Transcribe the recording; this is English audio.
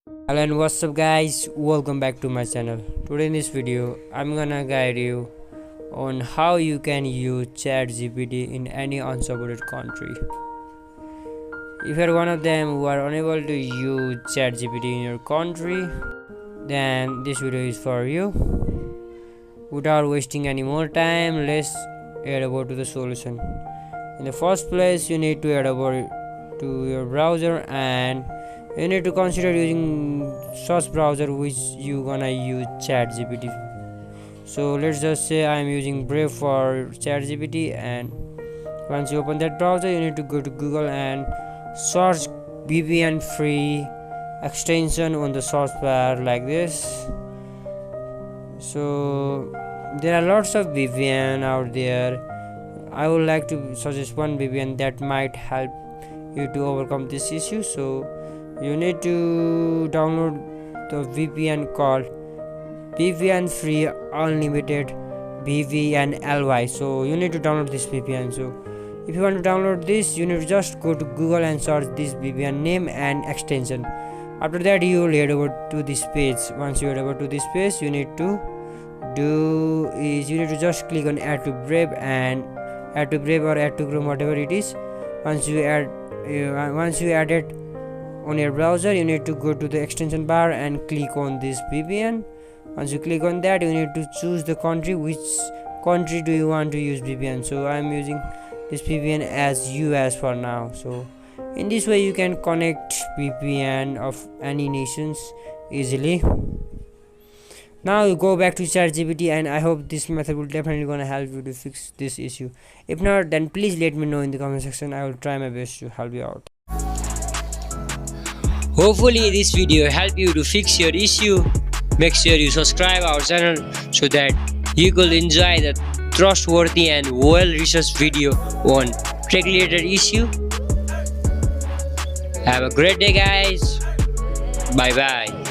Hello and what's up guys, welcome back to my channel. Today in this video I'm gonna guide you on how you can use Chat GPT in any unsupported country. If you're one of them who are unable to use Chat GPT in your country, then this video is for you. Without wasting any more time, let's head over to the solution. In the first place, you need to head over to your browser and you need to consider using search browser which you gonna use Chat GPT. So let's just say I'm using Brave for Chat GPT, and once you open that browser you need to go to Google and search VPN free extension on the search bar like this. So there are lots of VPN out there. I would like to suggest one VPN that might help you to overcome this issue. So you need to download the VPN called VPN free unlimited VPNLY. So you need to download this VPN. So if you want to download this, you need to just go to Google and search this VPN name and extension. After that you will head over to this page. Once you head over to this page, you need to just click on add to Brave or add to Chrome, whatever it is. Once you add it on your browser, you need to go to the extension bar and click on this VPN. Once you click on that, you need to choose the country. Which country do you want to use VPN? So I'm using this VPN as US for now. So in this way you can connect VPN of any nations easily. Now you go back to ChatGPT, and I hope this method will definitely gonna help you to fix this issue. If not, then please let me know in the comment section. I will try my best to help you out. Hopefully this video helped you to fix your issue. Make sure you subscribe our channel so that you could enjoy the trustworthy and well-researched video on tech-related issue. Have a great day guys. Bye bye.